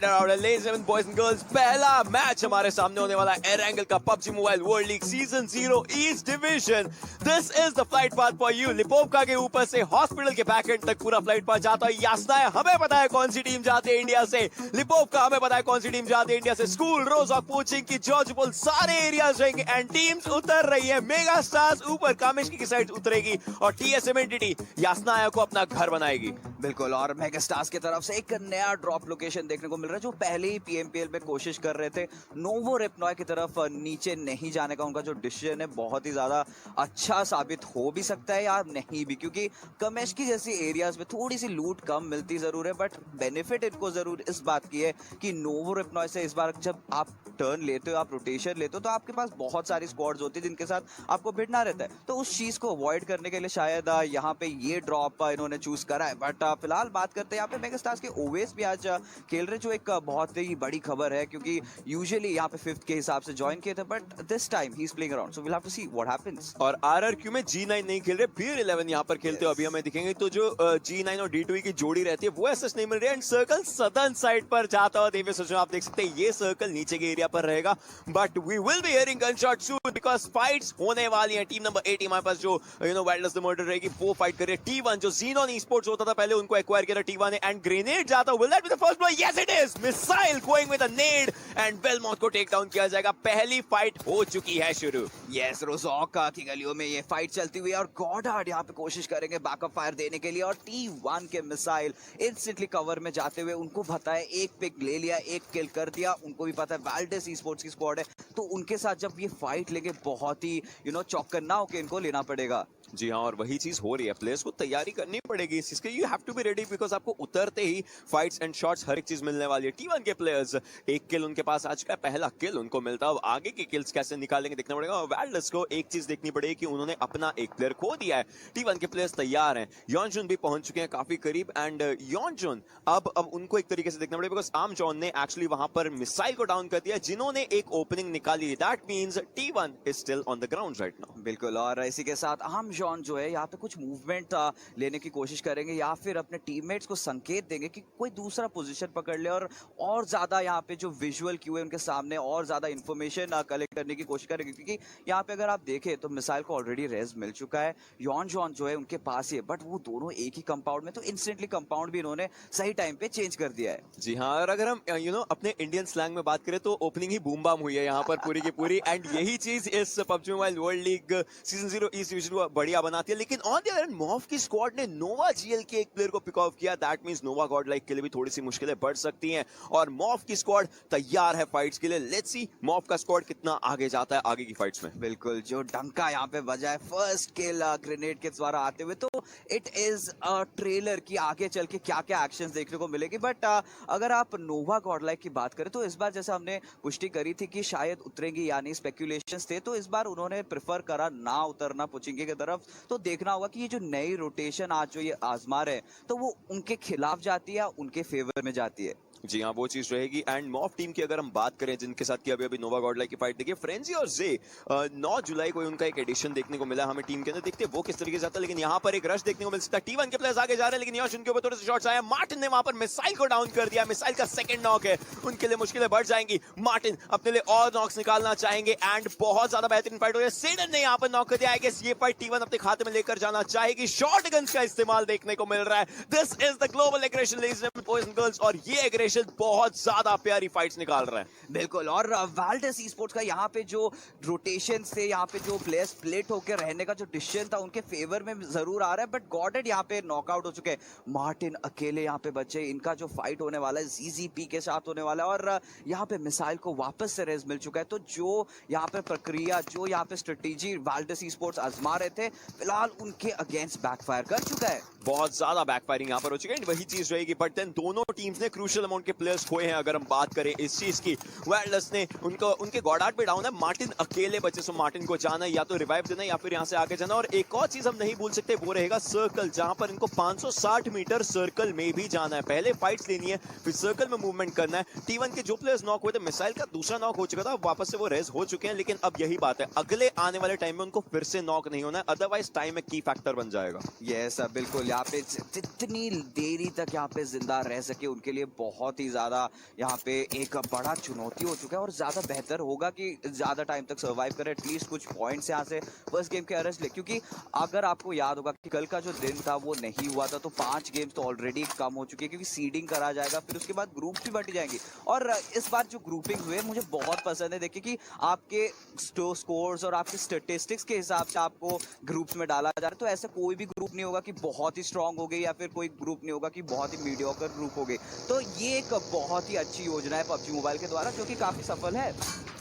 Ladies and boys and girls, पहला match हमारे सामने होने वाला है एयर एंगल का PUBG mobile world league season 0 east division. This is the flight path for you. लिपोवका के ऊपर से हॉस्पिटल के बैक एंड तक पूरा फ्लाइट पाथ जाता है। यासना है, हमें पता है कौन सी टीम जाती है इंडिया से। लिपोवका, हमें पता है कौन सी टीम जाती है इंडिया से। स्कूल, रोजॉक, कोचिंग की जॉर्जपुल, सारे एरियाज रहेंगे एंड टीम्स उतर रही है। मेगा स्टार्स ऊपर कामेश्की की साइड उतरेगी और TSM एंटिटी यासनाया को अपना घर बनाएगी। बिल्कुल, और मेगा स्टार्स की तरफ से एक नया ड्रॉप लोकेशन देखने को मिल रहा है। जो पहले ही PMPL में कोशिश कर रहे थे नोवो रिपनॉय की तरफ नीचे नहीं जाने का, उनका जो डिसीजन है बहुत ही ज्यादा अच्छा साबित हो भी सकता है या नहीं भी, क्योंकि कमेश्की जैसी एरियाज में थोड़ी सी लूट कम मिलती जरूर है, बट बेनिफिट इनको जरूर इस बात की है कि नोवो रिपनॉय से इस बार जब आप टर्न लेते हो, आप रोटेशन लेते हो, तो आपके पास बहुत सारी स्क्वाड्स होती है जिनके साथ आपको भिड़ना रहता है। तो उस चीज को अवॉइड करने के लिए शायद यहाँ पे ये ड्रॉप इन्होंने चूज करा है। बट फिलहाल बात करते हैं यहाँ पे मेगा स्टार्स के ओवेस भी आज खेल रहे, जो एक बहुत ही बड़ी खबर है, क्योंकि यूजुअली यहाँ पे 5th के हिसाब से ज्वाइन किए थे, but this time he is playing around, so we will have to see what happens. और RRQ में G9 नहीं खेल रहे, फिर 11 यहाँ पर खेलते हो। अभी हमें दिखेंगे तो जो G9 और D2 की जोड़ी रहती है वो ऐसा नहीं मिल रही है। एंड सर्कल सदर्न साइड पर जाता हुआ देवे सोचो, आप देख सकते हैं ये सर्कल नीचे के एरिया पर रहेगा, but we will be hearing gunshot soon because fights होने वाली हैं। टीम नंबर 8 हमारे पास जो वाइल्डलेस द मर्डर रहेगी वो फाइट कर रही है। T1 जो Xenon Esports होता था पहले, उनको एक्वायर किया था T1 ने, एंड ग्रेनेड जाता, will that be the first blow? Yes it is. Missile going with a nade and Belmont को टेक डाउन किया जाएगा। पहली फाइट हो चुकी है शुरू। यस, रोजॉक की गलियों में ये फाइट चलती हुई है और गॉडार्ड यहाँ पे कोशिश करेंगे बैकअप फायर देने के लिए, और T1 के मिसाइल इंस्टेंटली कवर में जाते हुए उनको पता है एक पिक ले लिया, एक किल कर दिया। उनको भी पता है वाइल्डलेस ई-स्पोर्ट्स की स्क्वाड है, तो उनके साथ जब ये फाइट लेंगे बहुत ही चौकन्ना होकर इनको लेना पड़ेगा। जी हाँ, और वही चीज हो रही है। प्लेयर्स को तैयारी करनी पड़ेगी इस चीज की। You have to be ready because आपको उतरते ही फाइट्स एंड शॉट्स हर एक चीज मिलने वाली है। T1 के प्लेयर्स, एक किल उनके पास आज का पहला किल उनको मिलता है। अब आगे की किल्स कैसे निकालेंगे देखना पड़ेगा। और वाइल्डलेस को एक चीज देखनी पड़ेगी कि उन्होंने अपना एक प्लेयर खो दिया है। T1 के प्लेयर्स तैयार हैं, यॉनजुन भी पहुंच चुके हैं काफी करीब, एंड यॉनजुन अब उनको एक तरीके से देखना पड़ेगा बिकॉज आम जॉन ने एक्चुअली वहां पर मिसाइल को डाउन कर दिया, जिन्होंने एक ओपनिंग निकाली। That means T1 is still on the ground right now. बिल्कुल, और इसी के साथ आम जॉन जो है यहाँ पे कुछ मूवमेंट लेने की कोशिश करेंगे या फिर अपने टीममेट्स को संकेत देंगे कि कोई दूसरा पोजीशन पकड़ ले, और ज्यादा यहाँ पे जो विजुअल क्यू है उनके सामने और ज्यादा इंफॉर्मेशन कलेक्ट करने की कोशिश करेंगे, क्योंकि यहाँ पे अगर आप देखें तो मिसाइल को ऑलरेडी रेज मिल चुका है। यॉन जॉन जो है उनके पास ही है, बट वो दोनों एक ही कंपाउंड में, तो इंस्टेंटली कंपाउंड भी इन्होंने सही टाइम पे चेंज कर दिया है। जी हाँ, और अगर हम अपने इंडियन स्लैंग में बात करें तो ओपनिंग ही बूम बाम हुई है यहाँ पर पूरी की पूरी, एंड यही चीज इस PUBG mobile world league season 0 east division को बढ़िया बनाती है। लेकिन ऑन द अदर हैंड मॉफ की स्क्वाड ने नोवा GL के एक प्लेयर को पिक ऑफ किया। That means Nova Godlike के लिए भी थोड़ी सी मुश्किलें बढ़ सकती हैं, और मॉफ की स्क्वाड तैयार है फाइट्स के लिए। लेट्स सी मॉफ का स्क्वाड कितना आगे जाता है आगे की फाइट्स में। बिल्कुल, जो डंका यहाँ पे बजा है फर्स्ट किल ग्रेनेड के द्वारा आते हुए, तो इट इज अ ट्रेलर की आगे चल के क्या क्या एक्शंस देखने को मिलेगी। बट अगर आप नोवा गॉडलाइक की बात करें तो इस बार जैसे हमने पुष्टि करी थी कि शायद उतरेंगी, यानी स्पेक्यूलेशंस थे, तो इस बार उन्होंने प्रेफर करा ना उतरना पुचिंगे की तरफ। तो देखना होगा कि ये जो नई रोटेशन आज जो ये आजमा रहे हैं, तो वो उनके खिलाफ जाती है या उनके फेवर में जाती है। जी हाँ, वो चीज रहेगी। एंड मॉफ टीम की अगर हम बात करें जिनके साथ की अभी नोवा गॉडलाइक की फाइट देखिए, फ्रेंजी और जे 9 जुलाई को उनका एक एडिशन देखने को मिला हमें टीम के अंदर। देखते हैं वो किस तरीके से जाता है, लेकिन यहाँ पर एक रश देखने को मिल सकता है। T1 के प्लेयर्स आगे जा रहे हैं, लेकिन यहाँ उनके ऊपर थोड़े से शॉट्स आए। मार्टिन ने वहां पर मिसाइल को डाउन कर दिया। मिसाइल का सेकंड नॉक है, उनके लिए मुश्किलें बढ़ जाएंगी। मार्टिन अपने लिए और नॉक्स निकालना चाहेंगे, एंड बहुत ज्यादा बेहतरीन फाइट हो रही है। सेडन ने यहाँ पर नॉक कर दिया। आई गेस ये फाइट T1 अपने खाते में लेकर जाना चाहेगी। शॉर्ट गन्स का इस्तेमाल देखने को मिल रहा है। This is the global aggression ladies and boys and girls, और ये एग्रेशन बहुत ज्यादा प्यारी फाइट्स निकाल रहा है। बिल्कुल, और वाइल्डलेस ई-स्पोर्ट्स का यहाँ पे जो रोटेशन से यहाँ पे जो प्लेयर स्प्लिट होकर रहने का जो डिसीजन था उनके फेवर में जरूर आ रहा है, बट गॉडेड यहाँ पे नॉकआउट हो चुके हैं। मार्टिन अकेले यहाँ पे बचे। इनका जो फाइट होने वाला है ZZP के साथ होने वाला है, और यहाँ पे मिसाइल को वापस से रेज मिल चुका है। तो जो यहाँ पे प्रक्रिया, जो यहाँ पे स्ट्रेटेजी वाइल्डलेस ई-स्पोर्ट्स आजमा रहे थे, फिलहाल उनके अगेंस्ट बैकफायर कर चुका है। बहुत ज्यादा बैकफायरिंग यहाँ पर हो चुकी है, वही चीज रहेगी। बट देन दोनों टीम्स ने क्रूशियल अमाउंट के प्लेयर्स खोए हैं। अगर हम बात करें इस चीज की, वाइल्डलेस ने उनके गॉडार्ड पे डाउन है। मार्टिन अकेले बचे, सो मार्टिन को जाना है, या तो रिवाइव देना या फिर यहाँ से आगे जाना। और एक और चीज हम नहीं भूल सकते, वो रहेगा सर्कल, जहां पर इनको 560 मीटर सर्कल में भी जाना है। पहले फाइट्स लेनी है, फिर सर्कल में मूवमेंट करना है। T1 के जो प्लेयर्स नॉक हुए थे, मिसाइल का दूसरा नॉक हो चुका था, वापस से वो रेस हो चुके हैं। लेकिन अब यही बात है, अगले आने वाले टाइम में उनको फिर से नॉक नहीं होना है, अदरवाइज टाइम एक की फैक्टर बन जाएगा। यस बिल्कुल, यहाँ पे जितनी देरी तक यहाँ पे जिंदा रह सके उनके लिए बहुत बहुत ही ज्यादा यहाँ पे एक बड़ा चुनौती हो चुका है, और ज्यादा बेहतर होगा कि ज्यादा टाइम तक सर्वाइव करे, एटलीस्ट कुछ पॉइंट्स यहाँ से फर्स्ट गेम के अरेस्ट ले, क्योंकि अगर आपको याद होगा कि कल का जो दिन था वो नहीं हुआ था, तो 5 गेम्स तो ऑलरेडी कम हो चुकी है, क्योंकि सीडिंग करा जाएगा, फिर उसके बाद ग्रुप भी बट जाएंगी। और इस बार जो ग्रुपिंग हुए मुझे बहुत पसंद है, देखिए कि आपके स्कोर्स और आपके स्टेटिस्टिक्स के हिसाब से आपको ग्रुप्स में डाला जा रहा है। तो ऐसा कोई भी ग्रुप नहीं होगा कि बहुत ही स्ट्रांग हो गई, या फिर कोई ग्रुप नहीं होगा कि बहुत ही मीडियोकर ग्रुप हो गई। तो ये एक बहुत ही अच्छी योजना है पबजी मोबाइल के द्वारा, जो कि काफी सफल है।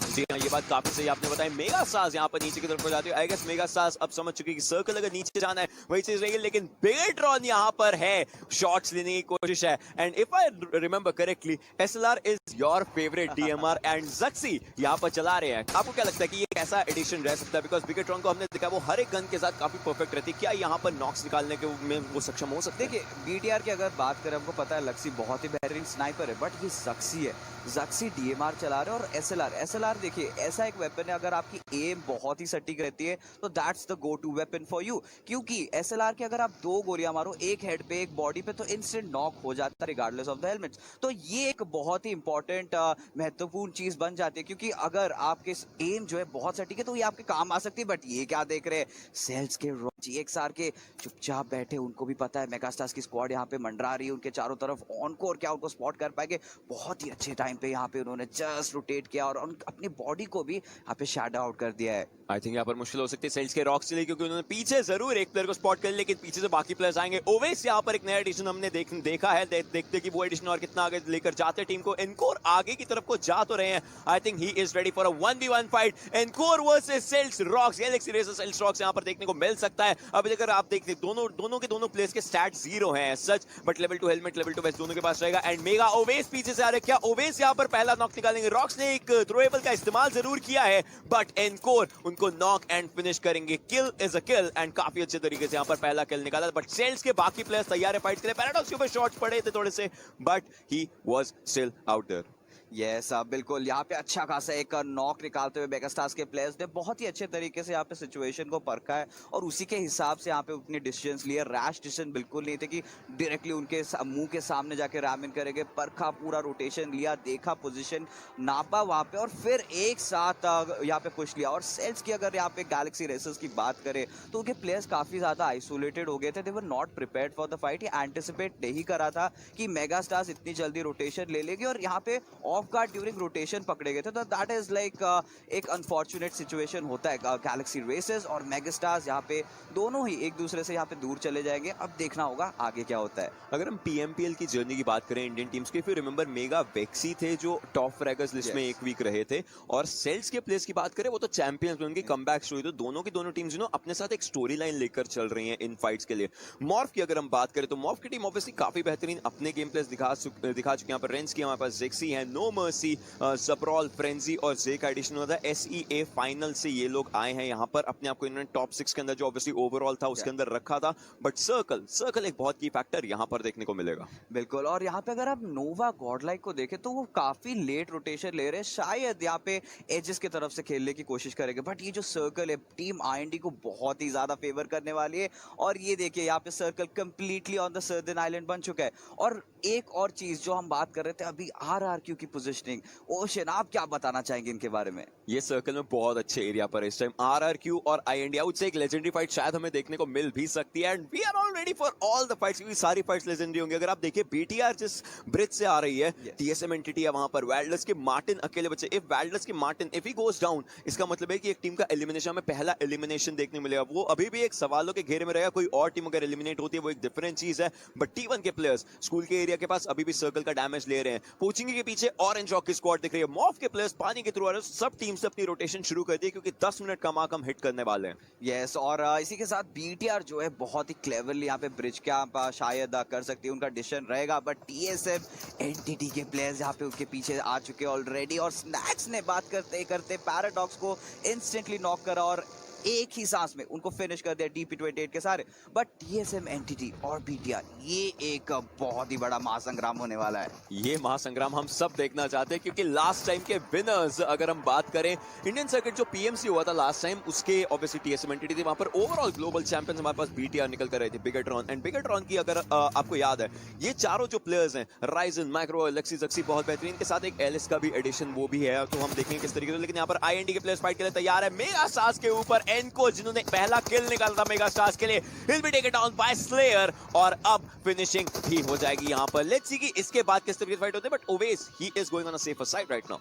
जी हाँ, ये बात काफी सही आपने बताया। मेगा स्टार्स यहाँ पर नीचे की तरफ हो जाती है। आई गेस मेगा स्टार्स अब समझ चुकी है कि सर्कल अगर नीचे जाना है वही चीज रहेगी, लेकिन बिगेट्रॉन यहाँ पर है, शॉट्स लेने की कोशिश है। And if I remember correctly, SLR is your favourite DMR and Zuxxy यहाँ पर चला रहे हैं। आपको क्या लगता है कि ये कैसा एडिशन रह सकता है? बिकॉज बिगेट्रॉन को हमने देखा वो हर एक गन के साथ काफी परफेक्ट रहती है। क्या यहाँ पर नॉक्स निकालने के में वो सक्षम हो सकते हैं? देखिए बीटीआर की अगर बात करें, हमको पता है लक्सी बहुत ही बेहतरीन स्नाइपर है, बट ये जक्सी है, जक्सी डीएमआर चला रहे हैं। और एसएलआर देखिए ऐसा एक वेपन है, अगर आपकी एम बहुत ही सटीक रहती है तो that's the go to weapon for you, क्योंकि एसएलआर के अगर आप 2 गोलियां मारो, एक हेड पे एक बॉडी पे, तो इंस्टेंट नॉक हो जाता है रिगार्डलेस ऑफ द हेलमेट्स। तो ये एक बहुत ही इंपॉर्टेंट महत्वपूर्ण चीज बन जाती है, क्योंकि अगर आपके एम जो है बहुत सटीक है तो ये आपके काम आ सकती है। बट ये क्या देख रहे हैं, सेल्स के GXR के चुपचाप बैठे, उनको भी पता है मेगास्टार्स की स्क्वाड यहाँ पे मंडरा रही है उनके चारों तरफ, ऑनकोर क्या उनको स्पॉट कर पाएंगे? बहुत ही अच्छे टाइम पे यहाँ पे उन्होंने जस्ट रोटेट किया और अपनी बॉडी को भी यहाँ पे शैडो आउट कर दिया है। आई थिंक यहाँ पर मुश्किल हो सकती है सेल्स के रॉक्स के लिए, क्योंकि उन्होंने पीछे जरूर एक प्लेयर को स्पॉट कर, लेकिन पीछे से बाकी प्लेयर्स आएंगे। ओवेस यहाँ पर एक नया एडिशन हमने देखा है, देखते कि वो एडिशन और कितना आगे लेकर जाते टीम को। एनकोर आगे की तरफ को जा तो रहे हैं। I think he is ready for a 1v1 fight. Encore versus sells rocks, Galaxy Racer sells rocks यहाँ पर देखने को मिल सकता है। अब अगर आप देखते दोनों के दोनों प्लेयर्स के स्टैट 0 हैं सच, but level 2 helmet, level 2 vest दोनों के पास रहेगा। एंड मेगा ओवेस पीछे से आ रहे, क्या ओवेस यहाँ पर पहला नॉक निकालेंगे? रॉक्स ने एक थ्रोएबल का इस्तेमाल जरूर किया है, बट एनकोर उनको नॉक एंड फिनिश करेंगे। किल इज अ किल, एंड काफी अच्छे तरीके से यहाँ पर पहला किल निकाला। बट सेल्स के बाकी प्लेयर्स तैयार है फाइट के लिए। पैराडॉक्स के ऊपर शॉट्स पड़े थे थोड़े से, but he was still out there. Yes बिल्कुल, यहाँ पे अच्छा खासा एक नॉक निकालते हुए मेगास्टार्स के प्लेयर्स ने बहुत ही अच्छे तरीके से यहाँ पे सिचुएशन को परखा है, और उसी के हिसाब से यहाँ पे अपने डिसीजंस लिए। रैश डिसीजन बिल्कुल नहीं थे कि डायरेक्टली उनके मुंह के सामने जाके रैम इन करेंगे। परखा, पूरा रोटेशन लिया, देखा, पोजीशन नापा वहाँ पे, और फिर एक साथ यहाँ पे पुश लिया। और सेल्स की अगर यहाँ पे गैलेक्सी रेसर्स की बात करें तो उनके प्लेयर्स काफी ज्यादा आइसोलेटेड हो गए थे। They were not prepared for the fight. ये एंटिसिपेट नहीं करा था कि मेगास्टार्स इतनी जल्दी रोटेशन ले लेगी, और यहाँ पे ऑफ गार्ड ड्यूरिंग रोटेशन पकड़े गए थे। तो दैट इज लाइक एक अनफॉर्चुनेट सिचुएशन होता है। गैलेक्सी रेसेस और मेगास्टार्स यहाँ पे दोनों ही एक दूसरे से यहाँ पे दूर चले जाएंगे। अब देखना होगा आगे क्या होता है। अगर हम पीएमपीएल की जर्नी की बात करें इंडियन टीम्स की, फिर रिमेंबर मेगा वेक्सी थे जो टॉप फ्रैगर्स लिस्ट में एक वीक रहे थे, और सेल्स के प्लेयर्स की बात करें वो तो चैंपियंस में उनकी कमबैक स्टोरी। तो दोनों की दोनों टीम्स अपने साथ एक स्टोरी लाइन लेकर चल रही हैं इन फाइट्स के लिए। मॉर्फ की अगर हम बात करें तो मॉर्फ की टीम ऑब्वियसली काफी बेहतरीन अपने गेम प्लेस दिखा चुके हैं। यहाँ पर रेंज की हमारे पास जेक्सी है, नो मर्सी, सप्रॉल, फ्रेंजी और जे का एडिशन हुआ था। एसईए फाइनल से ये लोग आए हैं यहाँ पर, अपने आप को इन्होंने टॉप 6 के अंदर जो ऑब्वियसली ओवरऑल था उसके अंदर रखा था। बट सर्कल एक बहुत की फैक्टर यहाँ पर देखने को मिलेगा। बिल्कुल, और यहाँ पे अगर आप नोवा गॉडलाइक को देखें तो वो काफी लेट रोटेशन ले रहे हैं, शायद यहाँ पे एजेस की तरफ से खेलने की कोशिश करेंगे। बट ये जो सर्कल है टीम आईएनडी को बहुत ही ज्यादा फेवर करने वाली है। और ये देखिए यहाँ पे circle completely on the southern island बन चुका है। और एक और चीज जो हम बात कर रहे थे अभी, आरआरक्यू की पोजीशनिंग। ओशन, आप क्या बताना चाहेंगे इनके बारे में? ये सर्कल में बहुत अच्छे एरिया पर इस टाइम आरआरक्यू और आईएनडी आउट से एक लेजेंडरी फाइट शायद हमें देखने को मिल भी सकती है। And we are all ready for all the fights, क्योंकि सारी फाइट्स लेजेंडरी होंगी। अगर आप देखिए बीटीआर जिस ब्रिज से आ रही है, टीएसएम एंटिटी है वहां पर, वैल्डस के मार्टिन अकेले बचे। इफ वैल्डस के Martin if he goes down, इसका मतलब है कि एक टीम का एलिमिनेशन में पहला एलिमिनेशन देखने मिलेगा। वो अभी भी एक सवालों के घेरे में रहेगा। कोई और टीम अगर एलिमिनेट होती है वो एक डिफरेंट चीज है। बट T1 के प्लेयर्स स्कूल के एरिया के पास अभी भी सर्कल का डैमेज ले रहे हैं। पोचिंग के पीछे ऑरेंज रॉक की स्क्वाड दिख रही है। मॉफ के प्लेयर्स पानी के थ्रू आ रहे हैं। सब टीम से अपनी रोटेशन शुरू कर दी, क्योंकि 10 मिनट का मार्क हम हिट करने वाले हैं। यस, और इसी के साथ बीटीआर जो है बहुत ही क्लेवरली यहाँ पे ब्रिज का शायद कर सकती है, उनका डिसीजन रहेगा। बट टीएसएफ एनटीटी के प्लेयर्स यहाँ पे उनके पीछे आ चुके हैं ऑलरेडी, और स्नैक्स ने बात करते करते पैराडॉक्स को इंस्टेंटली नॉक करा। और एक ही सांस में उनको फिनिश कर दिया DP28 के सारे। बट TSM एंटिटी और BTR, ये एक बहुत ही बड़ा महासंग्राम होने वाला है। ये महासंग्राम हम सब देखना चाहते हैं, क्योंकि लास्ट टाइम के विनर्स अगर हम बात करें, इंडियन सर्किट जो PMC हुआ था लास्ट टाइम, उसके ऑब्वियसली TSM एंटिटी थी, वहां पर ओवरऑल ग्लोबल चैंपियंस हमारे पास BTR निकल कर रहे थे, बिगेट्रॉन। एंड बिगेट्रॉन की अगर आपको याद है, ये चारों जो प्लेयर्स हैं, राइजन, मैक्रो, लक्सी, जक्सी, बहुत बेहतरीन, के साथ एक एलिस का भी एडिशन वो भी है, तो हम देखेंगे किस तरीके से। लेकिन यहाँ पर IND के प्लेयर्स फाइट के लिए तैयार है। मेगा स्टार्स के ऊपर एनको, जिन्होंने पहला किल निकाला था मेगा स्टार्स के लिए, will be taken down bye slayer, और अब फिनिशिंग भी हो जाएगी यहाँ पर। लेट्स सी कि इसके बाद किस तरीके से फाइट होते हैं, but Owais he is going on a safer side right now.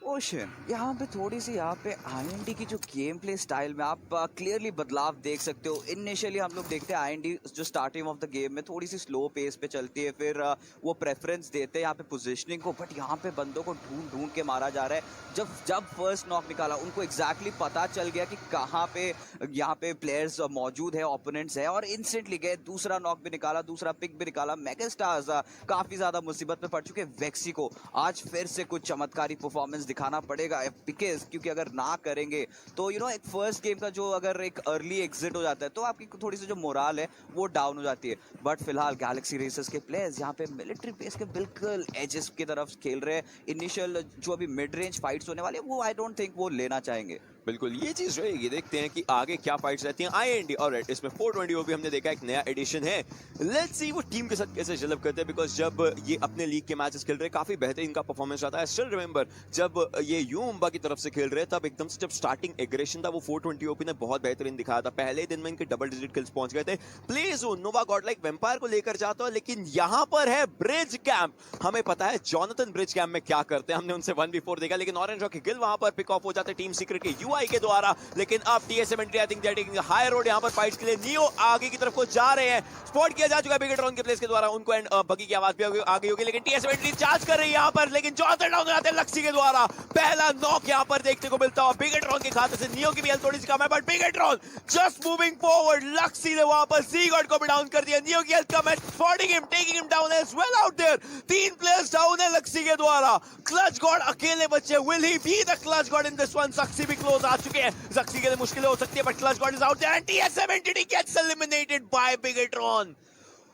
Ocean यहाँ पे थोड़ी सी यहाँ पे IND की जो गेम प्ले स्टाइल में आप क्लियरली बदलाव देख सकते हो। इनिशियली हम लोग देखते हैं IND जो स्टार्टिंग ऑफ द गेम में थोड़ी सी स्लो पेस पे चलती है, फिर वो प्रेफरेंस देते हैं यहाँ पे पोजीशनिंग को, बट यहाँ पे बंदों को ढूंढ ढूंढ के मारा जा रहा है। जब फर्स्ट नॉक निकाला, उनको एग्जैक्टली पता चल गया कि कहाँ पे यहाँ पे प्लेयर्स मौजूद है, ओपोनेंट्स है, और इंस्टेंटली गए, दूसरा नॉक भी निकाला, दूसरा पिक भी निकाला। मेगा स्टार्स काफी ज्यादा मुसीबत में पड़ चुके। वेक्सी को आज फिर से कुछ चमत्कारी परफॉर्मेंस दिखाना पड़ेगा, बिकॉज क्योंकि अगर ना करेंगे तो एक फर्स्ट गेम का जो अगर एक अर्ली एग्जिट हो जाता है तो आपकी थोड़ी सी जो मोराल है वो डाउन हो जाती है। बट फिलहाल गैलेक्सी रेसर्स के प्लेयर्स यहाँ पे मिलिट्री बेस के बिल्कुल एजेस की तरफ खेल रहे हैं। इनिशियल जो अभी मिड रेंज फाइट्स होने वाले वो आई डोंट थिंक वो लेना चाहेंगे। बिल्कुल ये चीज रहेगी, देखते हैं कि आगे क्या फाइट्स रहती हैं। IND और इसमें 420 भी हमने देखा, एक नया एडिशन है। लेट्स सी वो टीम के साथ कैसे जलब करते हैं, बिकॉज जब ये अपने लीग के मैचेस खेल रहे, काफी बेहतरीन इनका परफॉर्मेंस आता है। स्टिल रिमेंबर जब ये यूम्बा की तरफ से खेल रहे, तब एकदम से जब स्टार्टिंग एग्रेशन था, वो 420 OP ने बहुत बेहतरीन दिखाया था। पहले दिन में इनके डबल डिजिट किल्स पहुंच गए थे। प्ले जोन नोवा गॉडलाइक वेम्पायर को लेकर जाता है, लेकिन यहाँ पर है ब्रिज कैंप। हमें पता है जॉनथन ब्रिज कैंप में क्या करते हैं, हमने उनसे 1v4 देखा, लेकिन ऑरेंज रॉक के किल वहां पर पिक ऑफ हो जाते टीम सीक्रेट के UI के द्वारा। लेकिन अब TSM entry, I think they are taking high road यहाँ पर फाइट्स के लिए। नियो आगे की तरफ को जा रहे हैं, स्पॉट किया जा चुका है बिगेट्रॉन के प्लेस के द्वारा, उनको एंड बगी की आवाज भी आ गई होगी, लेकिन TSM एंट्री चार्ज कर रही है यहाँ पर, लेकिन जॉनथन डाउन हो जाते हैं लक्सी के द्वारा। पहला नॉक यहाँ पर देखने को मिलता है बिगेट्रॉन के खाते से। नियो की भी हेल्थ थोड़ी सी कम है, but Bigetron just moving forward. लक्सी ने वहां पर सीगॉड को भी डाउन कर दिया। नियो की हेल्थ कम है, spotting him, taking him down as well out there. 3 players down है लक्सी के द्वारा। क्लच गॉड अकेले बचे, will he be the clutch god in this one? Zuxxy भी क्लोज आ चुके हैं, जक्सी के लिए मुश्किल हो सकती है, but clutch god is out there and TSM entity gets eliminated by Bigetron.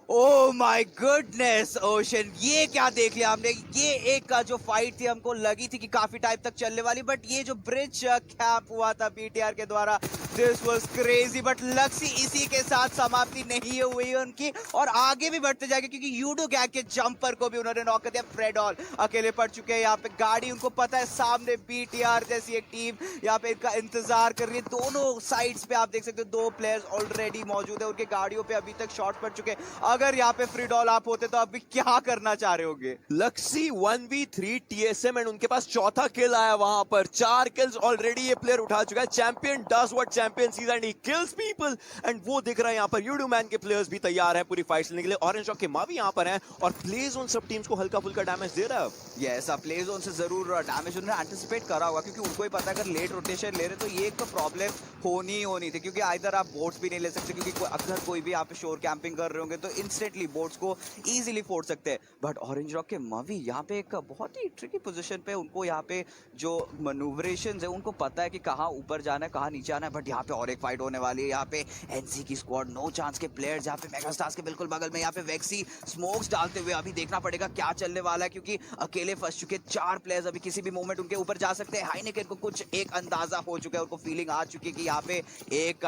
Oh my goodness Ocean, ये क्या देख लिया हमने। ये एक का जो फाइट थी हमको लगी थी कि काफी टाइम तक चलने वाली, बट ये जो ब्रिज कैंप हुआ था BTR के द्वारा, दिस वाज क्रेजी। बट लक्सी इसी के साथ समाप्ति नहीं हुई है उनकी, और आगे भी बढ़ते जाएंगे, क्योंकि यूडो गैंग के जंपर को भी उन्होंने नॉक कर दिया। फ्रेडॉल अकेले पड़ चुके हैं यहाँ पे। गाड़ी उनको पता है सामने BTR जैसी एक टीम यहाँ पे इनका इंतजार कर रही है। दोनों साइड्स पे आप देख सकते हो 2 प्लेयर्स ऑलरेडी मौजूद है, उनके गाड़ियों पे अभी तक शॉट पड़ चुके हैं। अगर यहाँ पे फ्रीडॉल आप होते तो अभी क्या करना चाह रहे होगे? लक्सी 1v3 TSM एंड उनके पास चौथा किल आया वहां पर। 4 किल्स ऑलरेडी ये प्लेयर उठा चुका है। Champion does what champion sees and he kills people, and वो दिख रहा है यहाँ पर। यूडो मैन के प्लेयर्स भी तैयार हैं पूरी फाइट लेने के लिए। ऑरेंज रॉक के मावी यहाँ पर हैं, और प्ले जोन सब टीम्स को हल्का फुल्का डैमेज दे रहा है। यस, प्ले जोन से जरूर डैमेज उन्होंने एंटिसिपेट करा होगा, क्योंकि उनको ही पता है अगर लेट रोटेशन ले रहे तो ये एक तो प्रॉब्लम होनी थी, क्योंकि आइदर आप बोट्स भी नहीं ले सकते, क्योंकि अगर कोई भी यहाँ पे शोर कैंपिंग कर रहे होंगे तो इंस्टेंटली बोट्स को इजीली फोड़ सकते हैं। बट ऑरेंज रॉक के मवी यहाँ पे एक बहुत ही ट्रिकी पोजीशन पे, उनको यहाँ पे जो मनूवरेशन है उनको पता है कि कहाँ ऊपर जाना है कहाँ नीचे आना है। बट यहाँ पे और एक फाइट होने वाली है। यहाँ पे NC की स्क्वाड नो चांस के प्लेयर्स यहाँ पे मेगा स्टार्स के बिल्कुल बगल में, यहाँ पे वेक्सी स्मोक्स डालते हुए। अभी देखना पड़ेगा क्या चलने वाला है, क्योंकि अकेले फंस चुके 4 प्लेयर्स अभी किसी भी मोमेंट उनके ऊपर जा सकते हैं। हाइनेकेन को कुछ एक अंदाजा हो चुका है, उनको फीलिंग आ चुकी है कि यहाँ पे एक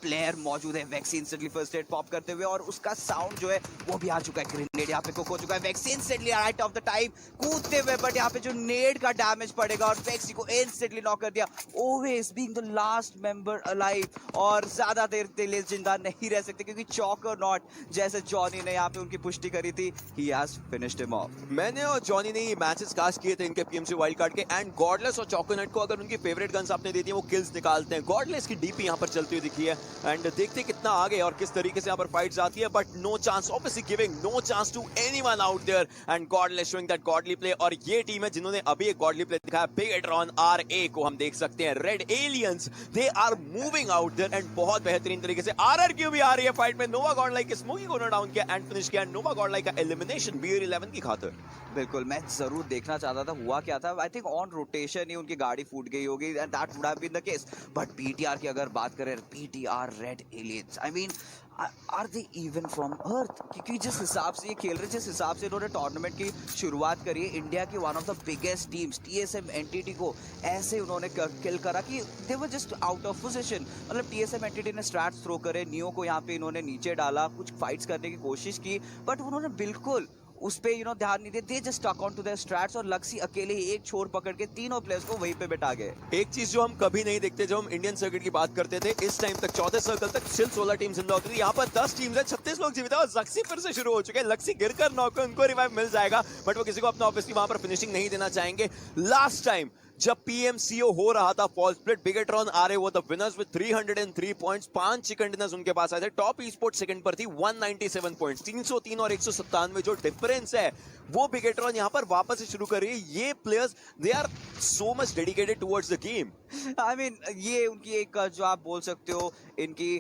प्लेयर मौजूद है। वेक्सी इंस्टेंटली फर्स्ट एड पॉप करते हुए, और उसका साउंड जो है वो भी आ चुका है। ग्रेनेड यहाँ पे कुक हो चुका है। वेक्सी instantly right off the time कूदते हुए, बट यहाँ पे जो नेड का डैमेज पड़ेगा और वेक्सी को इंस्टेंटली नॉक कर दिया। Always being the last member alive, और ज्यादा देर तक जिंदा नहीं रह सकते, क्योंकि चॉक और नॉट जैसे जॉनी ने यहाँ पे उनकी पुष्टि करी थी, he has finished him of. मैंने और जॉनी ने ये मैचेस कास्ट किए थे इनके PMC वाइल्ड कार्ड के, एंड गॉडलेस और चॉकोनेट को अगर उनकी फेवरेट गन्स आपने दे दी वो किल्स निकालते हैं। गॉडलेस की डीपी यहाँ पर चलती हुई दिखी है, एंड देखते कितना आगे और किस तरीके से यहाँ पर फाइट्स आती है। But no chance, obviously giving no chance to anyone out there, and Godless showing that godly play. और ये टीम है जिन्होंने अभी एक गॉडली प्ले दिखाया। बिगेट्रॉन RA को हम देख सकते हैं। Red aliens, they are moving out there and बहुत बेहतरीन तरीके से आरआरक्यू भी आ रही है फाइट में। नोवा गॉडलाइक के स्मोकी को डाउन किया एंड फिनिश किया नोवा गॉडलाइक का एलिमिनेशन बीयर 11 की खातिर। बिल्कुल, मैं जरूर देखना चाहता था हुआ क्या था। आई थिंक ऑन रोटेशन ही उनकी गाड़ी फूट गई होगी and that would have been the case. But BTR की अगर बात करें, BTR Red Aliens, I mean are they even from Earth? क्योंकि जिस हिसाब से ये खेल रहे, जिस हिसाब से इन्होंने टूर्नामेंट की शुरुआत करी है, इंडिया की one of the biggest teams TSM entity को ऐसे उन्होंने किल करा कि they were just out of position. मतलब टीएसएम एनटीटी ने स्ट्रैट्स थ्रो करे, नियो को यहाँ पे इन्होंने नीचे डाला, कुछ फाइट्स करने की कोशिश की, बट उन्होंने बिल्कुल उस पे ध्यान नहीं दिया। They just stuck on to their strats और लक्सी अकेले ही एक छोर पकड़ के तीनों प्लेयर्स को वहीं पे बिठा गए। एक चीज जो हम कभी नहीं देखते जब हम इंडियन सर्किट की बात करते थे, इस टाइम तक चौथे सर्कल तक सिर्फ 16 टीम जिंदा होती थी। यहाँ पर 10 टीम्स है, 36 लोग जीवित है और लक्सी फिर से शुरू हो चुके हैं। लक्सी गिरकर नॉक, उनको रिवाइव मिल जाएगा बट वो किसी को अपना ऑब्वियसली वहां पर फिनिशिंग नहीं देना चाहेंगे। लास्ट टाइम जब पीएमसीओ हो रहा था फॉल स्प्लिट, बिगेट्रॉन आ रहे वो the winners with 303 points. 5 chicken dinners उनके पास आए थे। टॉप ई स्पोर्ट सेकंड पर थी 197 पॉइंट्स। 303 और 197 जो डिफरेंस है वो बिगेट्रॉन यहां पर वापस से शुरू कर रही है। ये players they are so much dedicated towards the game. I mean ये उनकी एक जो आप बोल सकते हो इनकी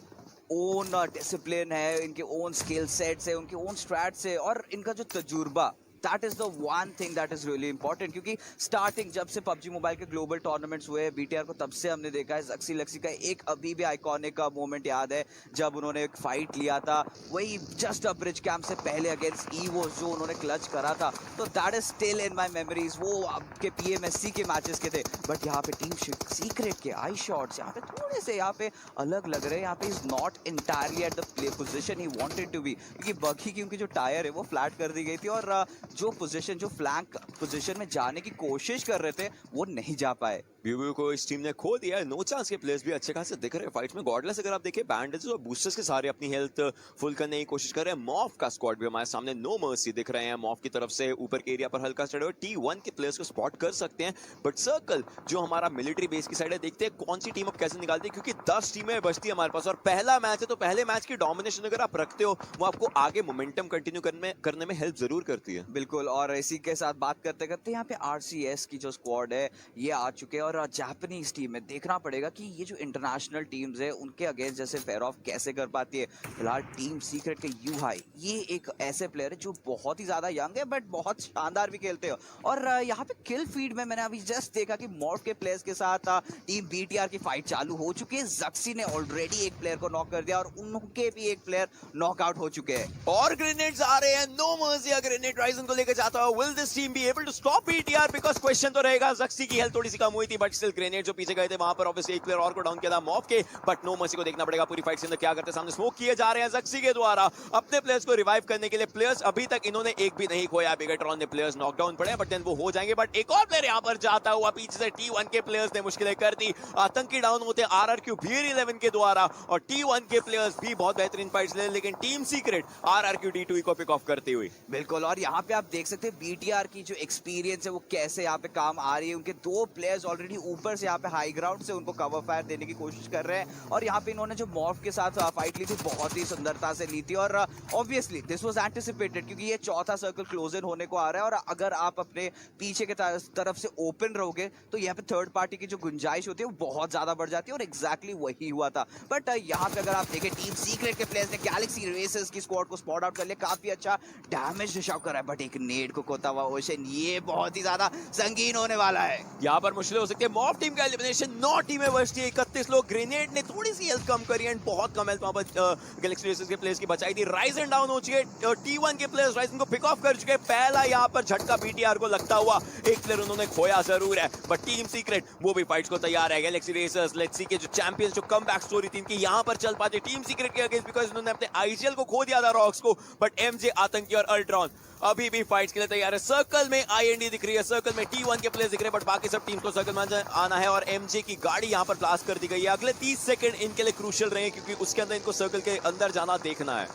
ओन डिसिप्लिन है, इनके ओन स्किल सेट्स है, उनके ओन स्ट्रैट्स है और इनका जो तजुर्बा, that is the one thing that is really important. क्योंकि स्टार्टिंग जब से पबजी मोबाइल के ग्लोबल टूर्नामेंट्स हुए बीटीआर को, तब से हमने देखा है जक्सी लक्सी का एक अभी भी आइकॉनिक मोमेंट याद है जब उन्होंने एक फाइट लिया था, वही जस्ट अ ब्रिज कैंप से पहले अगेंस्ट ईवो जो उन्होंने क्लच करा था। तो that is still in my memories. वो आपके पीएमएससी के मैचेस के थे, बट यहाँ पे टीम सीक्रेट के आई शॉट्स यहाँ पे थोड़े से यहाँ पे अलग लग रहे हैं। यहाँ पे is not entirely at the play position he wanted to be, क्योंकि बगी की उनकी जो टायर है वो फ्लैट कर दी गई थी और जो पोजीशन, जो फ्लैंक पोजीशन में जाने की कोशिश कर रहे थे वो नहीं जा पाए। ब्यूबू को इस टीम ने खो दिया है। नो चांस के प्लेयर्स भी अच्छे खासे दिख रहे हैं फाइट्स में। गॉडलेस अगर आप देखिए, बैंडेजेस और बूस्टर्स के सारे अपनी हेल्थ फुल करने की कोशिश कर रहे हैं। मॉफ का स्क्वाड भी हमारे सामने नो मर्सी दिख रहे हैं। मॉफ की तरफ से ऊपर के एरिया पर हल्का चढ़े हुए T1 के प्लेयर्स को स्पॉट कर सकते हैं, बट सर्कल जो हमारा मिलिट्री बेस की साइड है, देखते हैं कौन सी टीम अब कैसे निकालती है, क्योंकि 10 टीमें बचती है हमारे पास और पहला मैच है। तो पहले मैच की डोमिनेशन अगर आप रखते हो वो आपको आगे मोमेंटम कंटिन्यू करने में हेल्प जरूर करती है। बिल्कुल, और इसी के साथ बात करते करते यहाँ पे आरसीएस की जो स्क्वाड है ये आ चुके हैं और जापानीज टीम में देखना पड़ेगा कि ये जो इंटरनेशनल टीम्स है उनके अगेंस्ट जैसे फेयर ऑफ कैसे कर पाती है। फिलहाल टीम सीक्रेट के यूहाई ये एक ऐसे प्लेयर है जो बहुत ही ज्यादा यंग है बट बहुत शानदार भी खेलते हो। और यहाँ पे किल फीड में मैंने अभी जस्ट देखा कि मॉर्फ के प्लेयर्स के साथ टीम बीटीआर की फाइट चालू हो चुकी है। जक्सी ने ऑलरेडी एक प्लेयर को नॉक कर दिया और उनके भी एक प्लेयर नॉकआउट हो चुके हैं। और ग्रेनेड्स आ रहे हैं। नो मर्सी ग्रेनेड राइजन को लेकर जाता है। Will this team be able to stop BTR? Because question तो रहेगा। जक्सी की हेल्थ थोड़ी सी कम हुई थी बट स्टिल ग्रेनेड जो पीछे गए थे वहां पर ऑब्वियसली एक प्लेयर और को डाउन किया था मॉफ के, बट नो मर्सी को देखना पड़ेगा पूरी फाइट के अंदर क्या करते हैं। सामने स्मोक किए जा रहे हैं जक्सी के द्वारा अपने प्लेयर्स को रिवाइव करने के लिए। प्लेयर्स अभी तक इन्होंने एक भी नहीं खोया। बिगेट्रॉन ने प्लेयर्स नॉकडाउन पड़े बट देन वो हो जाएंगे, बट एक और प्लेयर यहां पर जाता हुआ पीछे से T1 के प्लेयर्स ने मुश्किलें कर दी। आतंकी डाउन होते आरआरक्यू बीयर 11 के द्वारा और T1 के प्लेयर्स भी बहुत बेहतरीन फाइट्स ले, लेकिन टीम सीक्रेट आरआरक्यू D2 को पिक ऑफ करती हुई। बिल्कुल, और यहाँ पे आप देख सकते हैं बीटीआर की जो एक्सपीरियंस है वो कैसे यहाँ पे काम आ रही है। उनके दो प्लेयर्स ऑलरेडी ऊपर से यहाँ पे हाई ग्राउंड से उनको कवर फायर देने की कोशिश कर रहे हैं और यहाँ पे इन्होंने जो मॉर्फ के साथ फाइट ली थी बहुत ही सुंदरता से ली थी और ऑब्वियसली दिस वाज एंटिसिपेटेड क्योंकि ये चौथा सर्कल क्लोज इन होने को आ रहा है और अगर आप अपने पीछे के तरफ से ओपन रहोगे तो यहाँ पे थर्ड पार्टी की जो गुंजाइश होती है वो बहुत ज्यादा बढ़ जाती है और एग्जैक्टली वही हुआ था। बट यहाँ पे अगर आप देखें टीम सीक्रेट के प्लेयर्स ने गैलेक्सी रेसर्स की स्क्वाड को स्पॉट आउट कर लिया, काफी अच्छा डैमेज डिशआउट करा है, बट एक नेड को खोता हुआ ओशन ये बहुत ही ज्यादा संगीन होने वाला है। यहाँ पर मुश्किल हो सकती है। मॉफ टीम का एलिमिनेशन 9 टीमें बचती है, 31 लोग। ग्रेनेड ने थोड़ी सी हेल्थ कम करी एंड बहुत कम हेल्थ वहां पर गैलेक्सी रेसर्स के प्लेयर्स की बचाई थी। राइजन डाउन हो चुके, T1 के प्लेयर्स राइजन को पिक ऑफ कर चुके। पहला यहाँ पर झटका बीटीआर को लगता हुआ, एक प्लेयर उन्होंने खोया जरूर है बट टीम सीक्रेट वो भी फाइट्स को तैयार है। गैलेक्सी रेसर्स लेट्स सी के जो चैंपियंस, जो कमबैक स्टोरी थी इनकी यहाँ पर चल पाती टीम सीक्रेट के अगेंस्ट, बिकॉज़ उन्होंने अपने आईजीएल को खो दिया था रॉक्स को, बट एमजे, आतंकी और अल्ट्रॉन अभी भी फाइट्स के लिए तैयार है। सर्कल में आईएनडी दिख रही है, सर्कल में T1 के प्लेयर्स दिख रहे हैं, बट बाकी सब टीम्स को सर्कल में आना है और एमजे की गाड़ी यहाँ पर ब्लास्ट कर दी गई है। अगले 30 सेकंड इनके लिए क्रूशियल रहे क्योंकि उसके अंदर इनको सर्कल के अंदर जाना देखना है।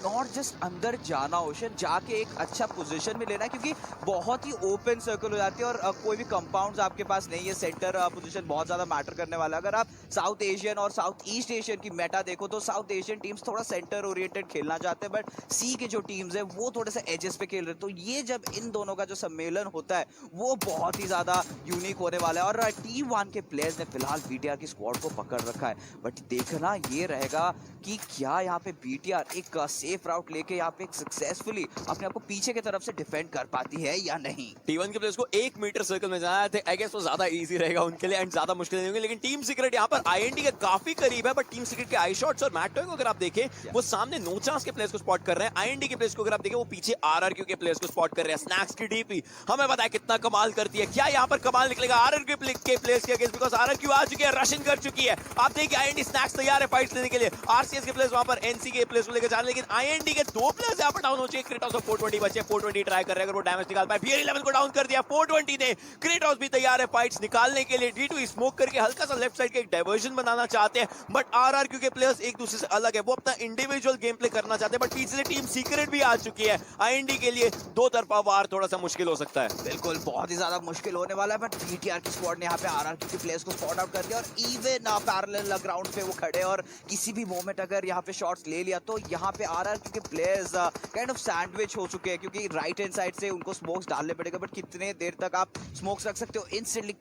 नॉट जस्ट अंदर जाना ओशन, जाके एक अच्छा पोजीशन में लेना है, क्योंकि बहुत ही ओपन सर्कल हो जाती है और कोई भी कंपाउंड्स आपके पास नहीं है। सेंटर पोजीशन बहुत ज्यादा मैटर करने वाला है। अगर आप साउथ एशियन और साउथ ईस्ट एशियन की मेटा देखो तो साउथ एशियन टीम्स थोड़ा सेंटर ओरिएंटेड खेलना चाहते हैं, बट सी के जो टीम्स है वो थोड़े से एजेस पे खेल रहे हैं। तो ये जब इन दोनों का जो सम्मेलन होता है वो बहुत ही ज्यादा यूनिक होने वाला है। और T1 के प्लेयर्स ने फिलहाल बीटीआर की स्क्वाड को पकड़ रखा है, बट देखना ये रहेगा कि क्या यहाँ पे बीटीआर एक सेफ राउट लेके यहाँ पे सक्सेसफुली अपने आप को पीछे की तरफ से डिफेंड कर पाती है या नहीं। T1 के प्लेयर्स को 1 मीटर सर्कल में जाना थे, आई गेस वो ज्यादा इजी रहेगा उनके लिए एंड ज्यादा मुश्किल नहीं होगी। लेकिन टीम सीक्रेट यहाँ पर आईएनडी के काफी करीब है, बट टीम सीक्रेट के आई शॉट्स और मैट टॉय को अगर आप देखें वो सामने नो चांस के प्लेयर्स को स्पॉट कर रहे हैं। आईएनडी के प्लेयर्स को अगर आप देखें वो पीछे आरआरक्यू के प्लेयर्स को स्पॉट कर रहे हैं। स्नैक्स की डीपी हमें पता है कितना कमाल करती है, क्या यहाँ पर कमाल निकलेगा आरआरक्यू के प्लेयर्स के अगेंस्ट, बिकॉज़ आरआरक्यू आ चुकी है, रशिंग कर चुकी है। आप देखिए आईएनडी स्नैक्स तैयार है फाइट्स लेने के लिए। आरसीएस के प्लेयर्स वहां पर एनसी के प्लेयर्स को लेकर जा रहे हैं, लेकिन आईएनडी के 2 प्लेयर्स यहाँ पर डाउन हो चुके। क्रेटोस और 420 बचे, 420 ट्राई कर रहे हैं अगर वो डैमेज निकाल पाए। फियर 11 को डाउन कर दिया 420 ने। क्रेटोस भी तैयार है फाइट्स निकालने के लिए। D2 स्मोक करके हल्का सा लेफ्ट साइड के एक डाइवर्जन बनाना चाहते हैं, बट आरआरक्यू के प्लेयर्स एक दूसरे से अलग है, वो अपना इंडिविजुअल गेम प्ले करना चाहते हैं, बट पीछे से टीम सीक्रेट भी आ चुकी है। आईएनडी के लिए 2 तरफा वार थोड़ा सा मुश्किल हो सकता है। बिल्कुल बहुत ही ज्यादा मुश्किल होने वाला है, बट बीटीआर की स्क्वाड ने यहाँ पे आरआरक्यू के प्लेयर्स को स्पॉट आउट कर दिया और इवन पैरेलल ग्राउंड पे वो खड़े, और किसी भी मोमेंट अगर यहाँ पे शॉट्स ले लिया तो यहाँ पे आरआरक्यू के प्लेयर्स काइंड ऑफ सैंडविच हो चुके हैं, क्योंकि राइट हैंड साइड से उनको स्मोक्स डालने पड़ेगा, बट कितने देर तक आप स्मोक्स रख सकते हो। इंस्टेंटली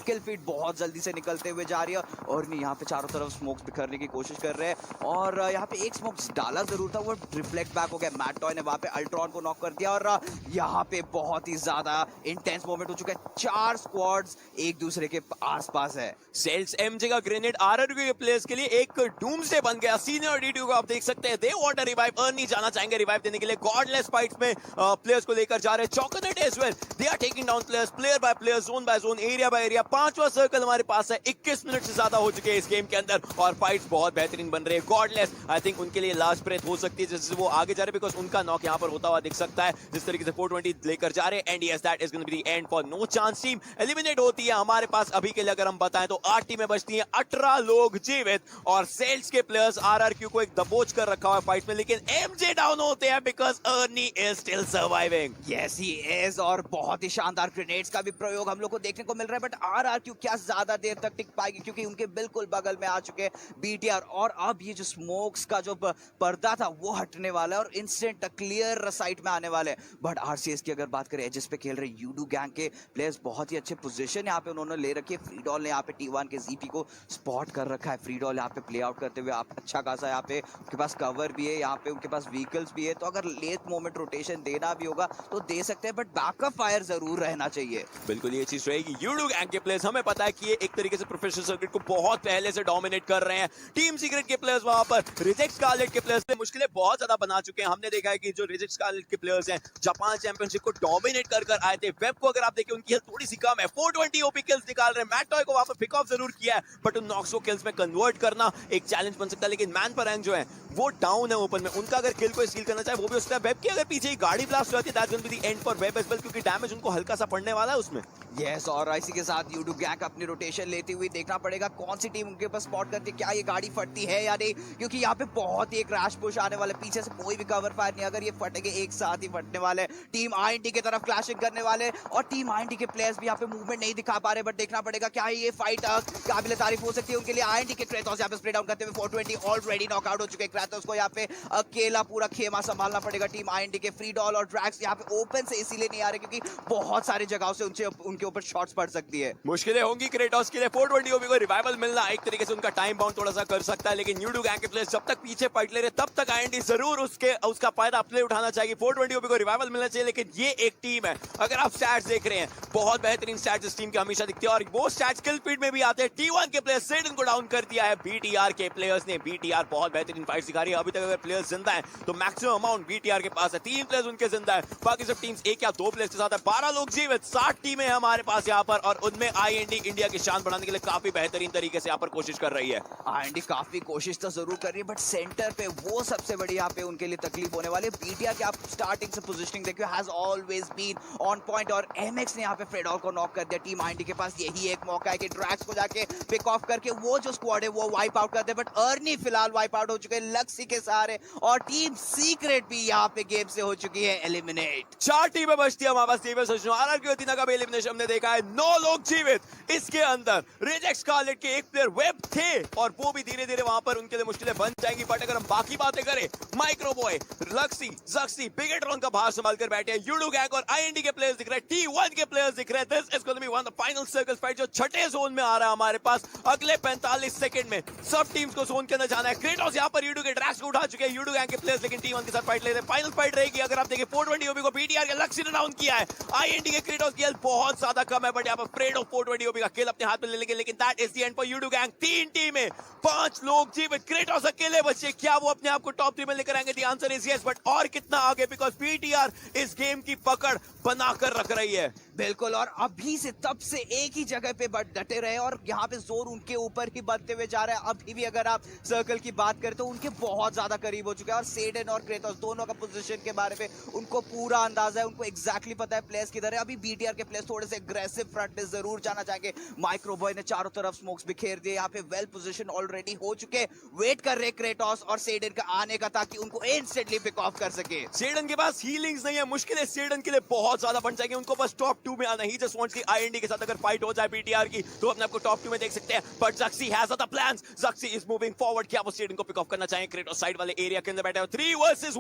किल फीड बहुत जल्दी से निकलते हुए जा रही है, और नहीं यहाँ पे चारों तरफ स्मोक्स बिखरने की कोशिश कर रहे हैं, और यहाँ पे एक स्मोक्स डाला जरूर था, वो रिफ्लेक्ट बैक हो गया। मैट टॉय ने वहां पे अल्ट्रॉन को नॉक कर दिया, और यहाँ पे बहुत ही ज्यादा इंटेंस मोमेंट हो चुका है। 4 स्क्वाड्स एक दूसरे के आसपास है। सेल्स एमजे का ग्रेनेड आरआरक्यू के प्लेयर्स के लिए एक डूम्सडे बन गया। सीनियर D2 को आप देख सकते हैं, they want a revive, Arni जाना चाहेंगे रिवाइव देने के लिए। गॉडलेस फाइट्स में प्लेयर्स को लेकर जा रहे हैं। Chocknet as well, they are taking down players, player by player, zone by zone, area by area. 5वां सर्कल हमारे पास है। 21 मिनट से ज्यादा हो चुके हैं इस गेम के अंदर और फाइट्स बहुत बेहतरीन बन रहे हैं। गॉडलेस आई थिंक उनके लिए लास्ट ब्रेथ हो सकती है जैसे वो आगे जा रहे हैं, बिकॉज उनका नॉक यहाँ पर होता हुआ दिख सकता है जिस तरीके से 420 लेकर जा रहे हैं। And yes that is going to be the end for no chance. Team eliminate होती है। हमारे पास अभी के लिए अगर हम बताएं तो 8 टीमें बचती हैं, 18 लोग जीवित, और सेल्स के प्लेयर्स आरआरक्यू को एक दबोच कर रखा हुआ है फाइट में, लेकिन एमजे डाउन होते हैं because Arnie is still surviving. Yes he is, और बहुत ही शानदार ग्रेनेड्स का भी प्रयोग हम लोग को देखने को मिल रहा है, बट आरआरक्यू क्या ज्यादा देर तक टिक पाएगी, क्योंकि उनके बिल्कुल बगल में आ चुके हैं बीटीआर, और अब ये जो स्मोक्स का जो पर्दा था वो हटने वाला है और इंस्टेंट क्लियर साइट में आने वाले हैं। बट आरसीएस की अगर बात करें, जिस पे खेल रहे यूडू गैंग के प्लेयर्स बहुत ही अच्छे पोजीशन यहाँ पे उन्होंने ले रखी है। फ्रीडॉल ने यहाँ पे T1 के जीपी को स्पॉट कर रखा है। फ्रीडॉल यहाँ पे प्ले आउट करते हुए आप अच्छा खासा यहाँ पे उनके पास कवर भी है, यहाँ पे उनके पास व्हीकल्स भी है, तो अगर लेट मोमेंट रोटेशन देना भी होगा तो दे सकते हैं, बट बैकअप फायर जरूर रहना चाहिए। बिल्कुल ये चीज रहेगी। यूडू गैंग के प्लेयर्स हमें पता है कि ये एक तरीके से प्रोफेशनल सर्किट को बहुत पहले से डोमिनेट कर रहे हैं। टीम सीक्रेट के प्लेयर्स वहां पर रिजेक्ट स्कारलेट के प्लेयर्स ने मुश्किलें बहुत ज्यादा बना चुके हैं। हमने देखा है कि जो रिजेक्ट स्कारलेट के प्लेयर्स हैं जापान चैंपियनशिप को डोमिनेट कर आए थे। वेब को अगर आप देखें उनकी हेल्थ थोड़ी सी कम है। 420 ओपी किल्स निकाल रहे हैं। मैट टॉय को वहां पर पिक ऑफ जरूर किया है, बट उन नॉक्स को किल्स में कन्वर्ट करना एक चैलेंज बन सकता है। लेकिन मैन पर जो है वो डाउन है ओपन में, उनका अगर किल को स्टील करना चाहे वो भी हो सकता है। वेब की अगर पीछे ही गाड़ी ब्लास्ट हो जाती है that's going to be the end for web as well, क्योंकि डैमेज उनको हल्का सा पड़ने वाला है उसमें। यस, और इसी के साथ यूडू गैंग अपनी रोटेशन लेती हुई देखना पड़ेगा कौन सी टीम उनके पास स्पॉट करती है, क्या ये गाड़ी फटती है या नहीं, क्योंकि यहाँ पे बहुत ही एक क्रैश पुश आने वाले, पीछे से कोई भी कवर फायर नहीं, अगर ये फटेंगे एक साथ ही फटने वाले। टीम आईएनटी की तरफ क्लैशिंग करने वाले, और टीम आईएनटी के प्लेयर्स भी यहाँ पे मूवमेंट नहीं दिखा पा रहे, बट देखना पड़ेगा क्या ये फाइट काबिल तारीफ हो सकती है उनके लिए। आईएनटी के क्रेटोस यहाँ पे स्प्रे डाउन करते हुए 420 ऑलरेडी नॉकआउट हो चुके हैं। क्रेटोस को यहाँ पे अकेला पूरा खेमा संभालना पड़ेगा टीम आईएनटी के। फ्रीडॉल और ड्रैक्स यहाँ पे ओपन से इसीलिए नहीं आ रहे क्योंकि बहुत सारी जगहों से उनके ऊपर शॉट्स पड़ सकती है। मुश्किलें होंगी क्रेटोस के लिए। 420 ओपी को रिवाइवल मिलना एक तरीके से उनका टाइम बाउंड थोड़ा सा कर सकता है, लेकिन यूडू गैंग के प्लेयर्स जब तक पीछे फाइट ले रहे तब तक आईएनटी जरूर उसका फायदा अपने उठाना चाहिए। 420 ओपी को रिवाइवल मिलना चाहिए, लेकिन ये एक टीम है, अगर आप स्टैट्स देख रहे हैं बहुत बेहतरीन स्टैट्स इस टीम के हमेशा दिखते हैं, और वो स्टैट्स किल फीड में भी आते हैं। T1 के प्लेयर्स सेडन को डाउन कर दिया है बीटीआर के प्लेयर्स ने। बीटीआर बहुत बेहतरीन फाइट सिखा रही है। अभी तक अगर प्लेयर्स जिंदा हैं तो मैक्सिमम अमाउंट बीटीआर के पास है। 3 प्लेयर्स उनके जिंदा है, बाकी सब टीम्स 1 या 2 प्लेयर्स के साथ है। 12 लोग जीवित, 60 टीमें हैं हमारे पास यहाँ पर, और उनमें आईएनडी इंडिया की शान बढ़ाने के लिए काफी बेहतरीन तरीके से यहाँ पर कोशिश कर रही है। आईएनडी काफी कोशिश तो जरूर कर रही है, बट सेंटर पे वो सबसे बड़ी यहाँ पे उनके लिए तकलीफ होने वाली है। बीटीआर की आप स्टार्टिंग से पोजीशनिंग देखिए, has always been on point, और एमएक्स ने यहाँ पे फ्रेडॉल को नॉक कर दिया। टीम आईएनडी के पास यही एक मौका है कि ड्रैक्स को जाके पिक ऑफ करके वो जो स्क्वाड है वो वाइप आउट कर दे, बट अर्नी फिलहाल वाइप आउट हो चुके हैं लक्सी के सहारे, और टीम सीक्रेट भी यहाँ पे गेम से हो चुकी है एलिमिनेट। 4 टीमें बचती है हमारे पास। टीम आरआर की होती ना, कभी एलिमिनेशन हमने देखा है। 9 लोग जीवित इसके अंदर। रिजेक्ट स्कारलेट के एक प्लेयर वेब थे और वो भी धीरे धीरे वहां पर उनके लिए मुश्किलें बन जाएंगी। बट अगर हम बाकी बातें करें, माइक्रोबॉय, लक्सी, जक्सी, बिगेट्रॉन का भार संभाल कर बैठे हैं। यूडू गैंग और आईएनडी के प्लेयर्स दिख रहे हैं, T1 के प्लेयर्स दिख रहे हैं। This is going to be one of the final circle fight जो छठे जोन में आ रहा है हमारे पास। अगले 45 सेकंड में सब टीम्स को जोन के अंदर जाना है। क्रेटोस यहां पर यूडू के ड्रैग्स को उठा चुके हैं। यूडू गैंग के प्लेयर्स लेकिन T1 के साथ फाइट ले रहे हैं। फाइनल फाइट रहेगी। अगर आप देखिए 420 ओबी को बीटीआर के लक्ष्य ने डाउन किया है। आईएनडी के क्रेटोस की हेल्थ बहुत ज्यादा कम है, बट यहां पर फ्रेड ऑफ 420 ओबी का किल अपने हाथ में ले लेंगे। लेकिन that is the end for Udu gang. 3 टीमें, 5 लोग जीवित। क्रेटोस अकेले बचे। क्या वो अपने आप को टॉप 3 में लेकर आएंगे? The answer is yes, but और कितना आगे? बिकॉज बीटीआर इस गेम की पकड़ बनाकर रख रही है। बिल्कुल, और अभी से तब से एक ही जगह पे डटे रहे और यहाँ पे जोर उनके ऊपर ही बढ़ते हुए जा रहा है। अभी भी अगर आप सर्कल की बात करें तो उनके बहुत ज्यादा करीब हो चुके हैं। और सेडन और क्रेटोस दोनों का पोजीशन के बारे में उनको पूरा अंदाजा है। उनको एग्जैक्टली पता है प्लेयर्स किधर है। अभी बीटीआर के प्लेयर्स थोड़े से एग्रेसिव फ्रंट पे जरूर जाना चाहेंगे। माइक्रोबॉय ने चारों तरफ स्मोक्स बिखेर दिए। यहाँ पे वेल पोजीशन ऑलरेडी हो चुके, वेट कर रहे क्रेटोस और सेडन का आने का, ताकि उनको इंस्टेंटली पिक ऑफ कर सके। सेडन के पास हीलिंग्स नहीं है। मुश्किलें सेडन के लिए बहुत ज्यादा बन जाएंगी। उनको बस टॉप 2 में आना ही जस्ट वांट्स की आईएनडी के साथ अगर फाइट हो जाए बीटीआर की तो अपने आप को टॉप 2 में देख सकते हैं। But Zuxxy has other plans. Zuxxy is moving forward. क्या वो सेडन को पिक ऑफ करना चाहें? क्रेटोस साइड वाले एरिया के अंदर बैठे हैं। 3 वर्सेस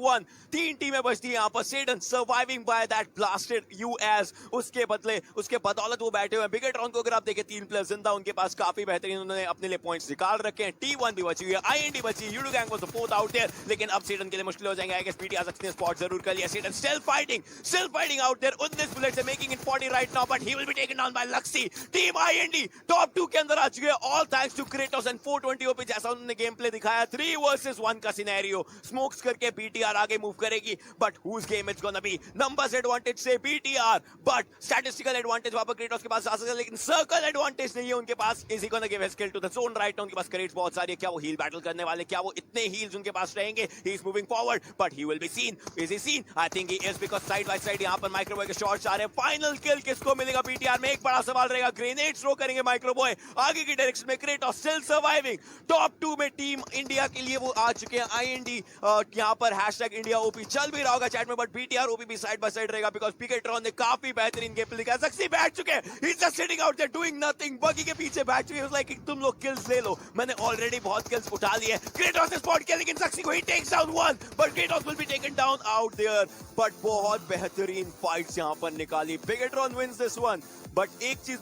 1 3 टीमें बचती हैं यहां पर। Sedan surviving by that blasted US. उसके बदले, उसके बदौलत वो बैठे हुए हैं। बिगेट्रॉन को अगर आप देखें 3 प्लेयर जिंदा, उनके पास काफी बेहतरीन उन्होंने अपने लिए पॉइंट्स निकाल रखे हैं। T1 भी बची हुई है, आईएनडी बची है, Udu gang was the fourth out there. लेकिन अब सेडन के लिए मुश्किल हो जाएंगे। आई गेस बीटीआर ने स्पॉट जरूर कर लिया। Sedan still fighting out there. 19 bullets है, making it 40 right now, but he will be taken down by Luxxy. Team IND top 2 के अंदर आ चुके हैं, all thanks to Kratos and 420 OP. जैसा उन्होंने गेम प्ले दिखाया, 3 वर्सेस 1 का सिनेरियो। स्मोक्स करके बीटीआर आगे मूव करेगी, but whose game it's gonna be? Numbers advantage से बीटीआर, बट स्टैटिस्टिकल एडवांटेज वहां पर क्रेटोस के पास आ सकता है, लेकिन सर्कल एडवांटेज नहीं है उनके पास। Is he gonna give his kill to the zone right now? उनके पास क्रेट्स बहुत सारी है। क्या वो हील बैटल करने वाले? क्या वो इतने हील्स उनके पास रहेंगे? He is moving forward, but he will be seen. Is he seen? I think he is, because side by side यहां पर माइक्रोबॉय के शॉट्स आ रहे हैं। फाइनल किल किसको मिलेगा? बीटीआर में एक बड़ा सवाल रहेगा। ग्रेनेड थ्रो करेंगे माइक्रोबॉय आगे की डायरेक्शन में। Kratos still surviving. टॉप 2 में टीम इंडिया के लिए वो आ चुके हैं। आईएनडी यहां पर #IndiaOP चल भी रहा होगा चैट में, बट बीटीआर ओपी भी साइड बाय साइड रहेगा, बिकॉज़ बिगेट्रॉन ने काफी बेहतरीन गेम प्ले दिखाया। सक्सी बैठ चुके हैं, he is just sitting out there doing nothing. बगी के पीछे बैठ चुके हैं, लाइक तुम लोग किल्स ले लो, मैंने ऑलरेडी बहुत किल्स उठा लिए। क्रेटोस ने स्पॉट किया, लेकिन सक्सी को he takes down 1, but Kratos will be taken down out there. But बहुत बेहतरीन फाइट्स यहां पर निकाली। Bigetron wins this one, but एक चीज